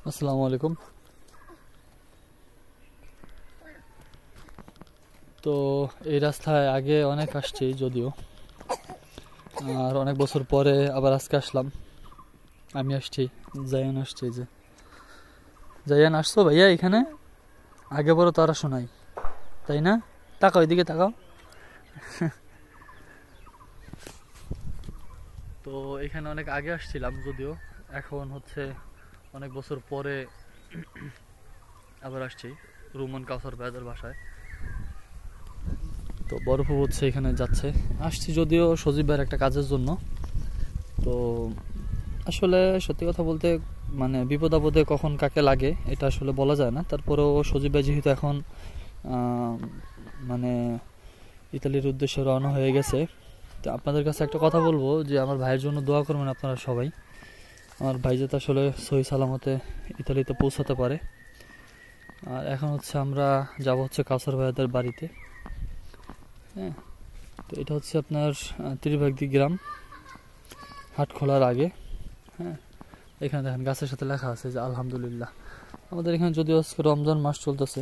আসসালামু আলাইকুম। তো এই রাস্তায় আগে অনেক আসছি, যদিও আর অনেক বছর পরে আবার আজকে আসলাম। আমি আসছি, জায়ান আসছে। যে জায়ান আসছো ভাইয়া এখানে? আগে বড় তারা শোনাই, তাই না? তাকাও, এদিকে তাকাও। তো এখানে অনেক আগে আসছিলাম, যদিও এখন হচ্ছে অনেক বছর পরে আবার আসছি রুমন কাউসার ভাইয়াদের বাসায়। তো বরফ হচ্ছে, এখানে যাচ্ছে। আসছি যদিও সজীব ভাইয়ের একটা কাজের জন্য। তো আসলে সত্যি কথা বলতে মানে বিপদ আপদে কখন কাকে লাগে এটা আসলে বলা যায় না। তারপরেও সজীব ভাই যেহেতু এখন মানে ইতালির উদ্দেশ্যে রওনা হয়ে গেছে, তো আপনাদের কাছে একটা কথা বলবো যে আমার ভাইয়ের জন্য দোয়া করবেন আপনারা সবাই। আমার ভাই যাতে আসলে সহি সালামতে ইতালিতে পৌঁছাতে পারে। আর এখন হচ্ছে আমরা যাব হচ্ছে কাউসার ভাইয়াদের বাড়িতে। হ্যাঁ, তো এটা হচ্ছে আপনার ত্রিভাগদি গ্রাম, হাট খোলার আগে। হ্যাঁ, এখানে দেখেন গাছের সাথে লেখা আছে যে আলহামদুলিল্লাহ। আমাদের এখানে যদিও আজকে রমজান মাস চলতেছে।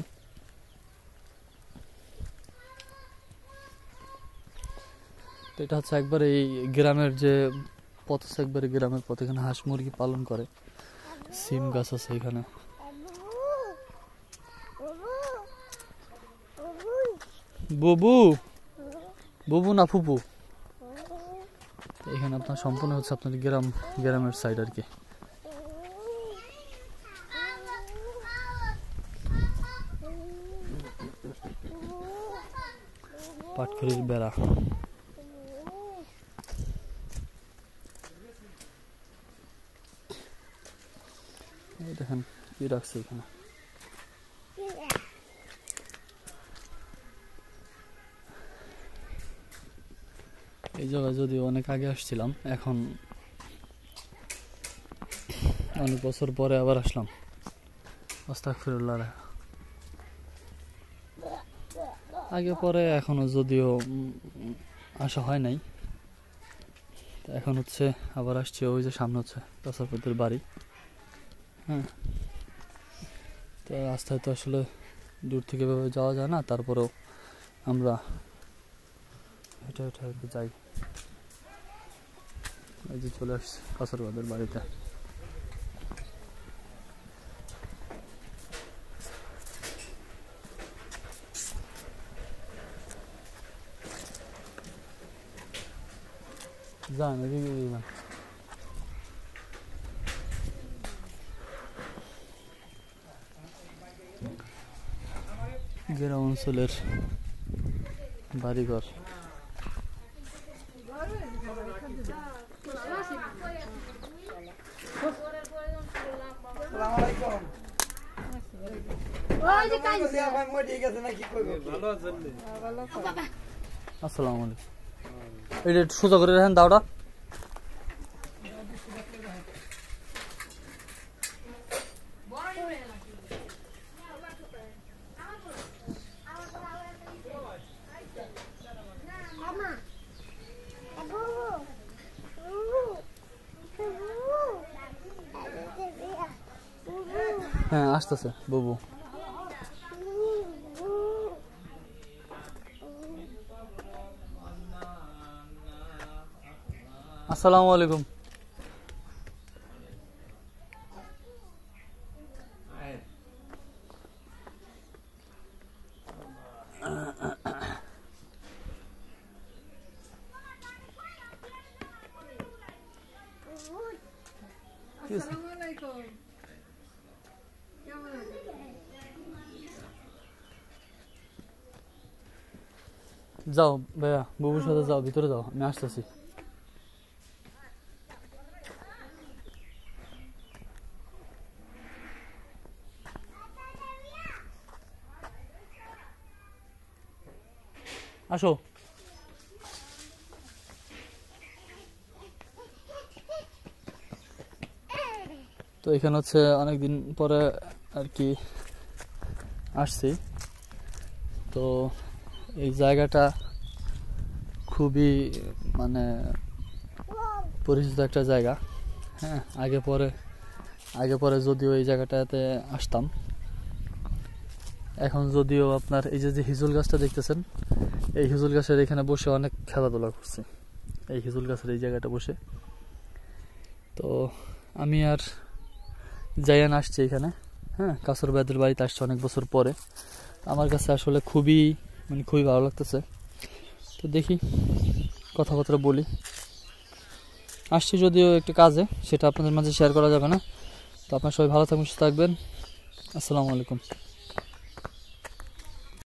তো এটা হচ্ছে একবার এই গ্রামের যে পথ আছে, একবারে গ্রামের পথ। এখানে হাঁস মুরগি পালন করে, সিম গাছ আছে এখানে। বুবু, বুবু না ফুপু। এখানে আপনার সম্পূর্ণ হচ্ছে আপনার গ্রামের সাইড আর কি। পাটখড়ির বেড়া। দেখেন কি রাখছে এখানে। এই জায়গায় যদিও অনেক আগে আসছিলাম, এখন অনেক বছর পরে আবার আসলাম। আস্তাগফিরুল্লাহ। আগে পরে এখনো যদিও আসা হয় নাই। এখন হচ্ছে আবার আসছে। ওই যে সামনে হচ্ছে কাসারপুরের বাড়ি। হ্যাঁ, তো রাস্তায় তো আসলে দূর থেকে এভাবে যাওয়া যায় না, তারপরেও আমরা হেঁটে হেঁটে আর কি যাই। এই যে চলে আসছে কাসারবাদের বাড়িতে। যান এদিকে যান। গ্রাম অঞ্চলের বাড়িঘর। আসসালামু আলাইকুম। এটা একটু সোজা করে রাখেন দাওটা। হ্যাঁ, আসতেছে বুবু। আসসালামু আলাইকুম। যাও ভাইয়া, বুবুর সাথে যাও, ভিতরে যাও, আমি আসতেছি। আসো। তো এখানে হচ্ছে অনেকদিন পরে আর কি আসছি। তো এই জায়গাটা খুবই মানে পরিচিত একটা জায়গা। হ্যাঁ, আগে পরে আগে পরে যদিও এই জায়গাটাতে আসতাম, এখন যদিও আপনার এই যে হিজুল গাছটা দেখতেছেন, এই হিজুল গাছের এখানে বসে অনেক খেলাধুলা করছি, এই হিজুল গাছের এই জায়গাটা বসে। তো আমি আর জায়ান আসছি এখানে, হ্যাঁ, কাসর ভাইদের বাড়িতে আসছে অনেক বছর পরে। আমার কাছে আসলে খুবই ভালো লাগতেছে। তো দেখি কথাবার্তা বলি, আসছি যদিও একটু কাজে, সেটা আপনাদের মাঝে শেয়ার করা যাবে না। তো আপনার সবাই ভালো থাকবেন, সুস্থ থাকবেন। আসসালামু আলাইকুম।